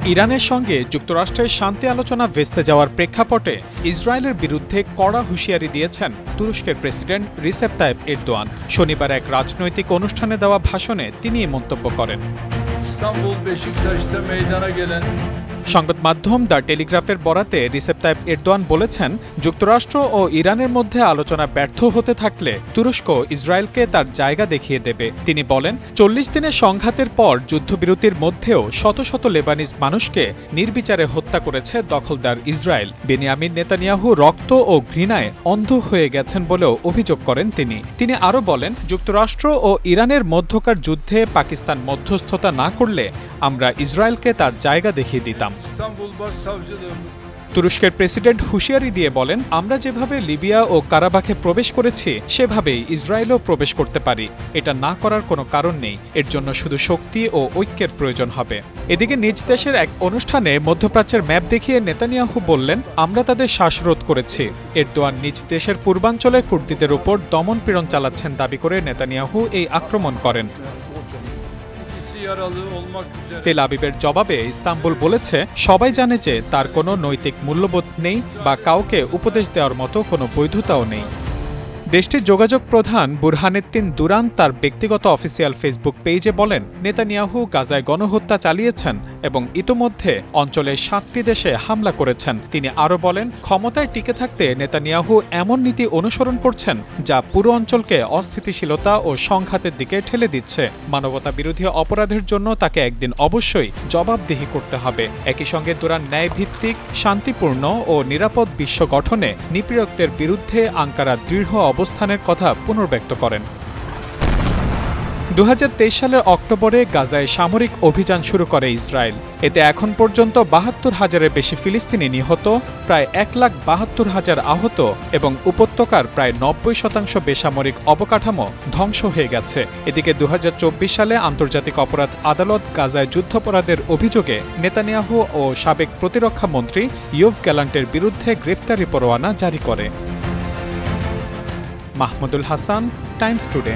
ইরানের সঙ্গে যুক্তরাষ্ট্রের শান্তি আলোচনা ভেস্তে যাওয়ার প্রেক্ষাপটে ইসরায়েলের বিরুদ্ধে কড়া হুঁশিয়ারি দিয়েছেন তুরস্কের প্রেসিডেন্ট রিসেপ তাইপ এরদোয়ান। শনিবার এক রাজনৈতিক অনুষ্ঠানে দেওয়া ভাষণে তিনি এই মন্তব্য করেন। সংবাদ মাধ্যম দ্য টেলিগ্রাফের বরাতে রিসেপ তাইপ এরদোয়ান বলেছেন, যুক্তরাষ্ট্র ও ইরানের মধ্যে আলোচনা ব্যর্থ হতে থাকলে তুরস্ক ইসরায়েলকে তার জায়গা দেখিয়ে দেবে। তিনি বলেন, ৪০ দিনের সংঘাতের পর যুদ্ধবিরতির মধ্যেও শত শত লেবানিজ মানুষকে নির্বিচারে হত্যা করেছে দখলদার ইসরায়েল। বেনিয়ামিন নেতানিয়াহু রক্ত ও ঘৃণায় অন্ধ হয়ে গেছেন বলেও অভিযোগ করেন তিনি আরও বলেন, যুক্তরাষ্ট্র ও ইরানের মধ্যকার যুদ্ধে পাকিস্তান মধ্যস্থতা না করলে আমরা ইসরায়েলকে তার জায়গা দেখিয়ে দিতাম। তুরস্কের প্রেসিডেন্ট হুঁশিয়ারি দিয়ে বলেন, আমরা যেভাবে লিবিয়া ও কারাবাখে প্রবেশ করেছি সেভাবেই ইসরায়েলও প্রবেশ করতে পারি। এটা না করার কোনো কারণ নেই। এর জন্য শুধু শক্তি ও ঐক্যের প্রয়োজন হবে। এদিকে নিজ দেশের এক অনুষ্ঠানে মধ্যপ্রাচ্যের ম্যাপ দেখিয়ে নেতানিয়াহু বললেন, আমরা তাদের শ্বাসরোধ করেছি। এরদোয়ান নিজ দেশের পূর্বাঞ্চলে কুর্দিদের উপর দমনপীড়ন চালাচ্ছেন দাবি করে নেতানিয়াহু এই আক্রমণ করেন। তেল আবিবের জবাবে ইস্তাম্বুল বলেছে, সবাই জানে যে তার কোনো নৈতিক মূল্যবোধ নেই বা কাউকে উপদেশ দেওয়ার মতো কোনো বৈধতাও নেই। দেশটির যোগাযোগ প্রধান বুরহানেত্তিন দুরান তার ব্যক্তিগত অফিসিয়াল ফেসবুক পেজে বলেন, নেতানিয়াহু গাজায় গণহত্যা চালিয়েছেন এবং ইতোমধ্যে অঞ্চলে ৭টি দেশে হামলা করেছেন। তিনি আরও বলেন, ক্ষমতায় টিকে থাকতে নেতানিয়াহু এমন নীতি অনুসরণ করছেন যা পুরো অঞ্চলকে অস্থিতিশীলতা ও সংঘাতের দিকে ঠেলে দিচ্ছে। মানবতা বিরোধী অপরাধের জন্য তাকে একদিন অবশ্যই জবাবদিহি করতে হবে। একই সঙ্গে দুরান ন্যায়ভিত্তিক, শান্তিপূর্ণ ও নিরাপদ বিশ্ব গঠনে নিপীড়কদের বিরুদ্ধে আঙ্কারা দৃঢ় অবস্থানের কথা পুনর্ব্যক্ত করেন। ২০২৩ সালের অক্টোবরে গাজায় সামরিক অভিযান শুরু করে ইসরায়েল। এতে এখন পর্যন্ত ৭২,০০০-এর বেশি ফিলিস্তিনি নিহত, প্রায় ১,৭২,০০০ আহত এবং উপত্যকার প্রায় ৯০% বেসামরিক অবকাঠামো ধ্বংস হয়ে গেছে। এদিকে ২০২৪ সালে আন্তর্জাতিক অপরাধ আদালত গাজায় যুদ্ধাপরাধের অভিযোগে নেতানিয়াহু ও সাবেক প্রতিরক্ষা মন্ত্রী ইয়োভ গ্যালান্টের বিরুদ্ধে গ্রেপ্তারি পরোয়ানা জারি করে। Mahmudul Hasan, Times today.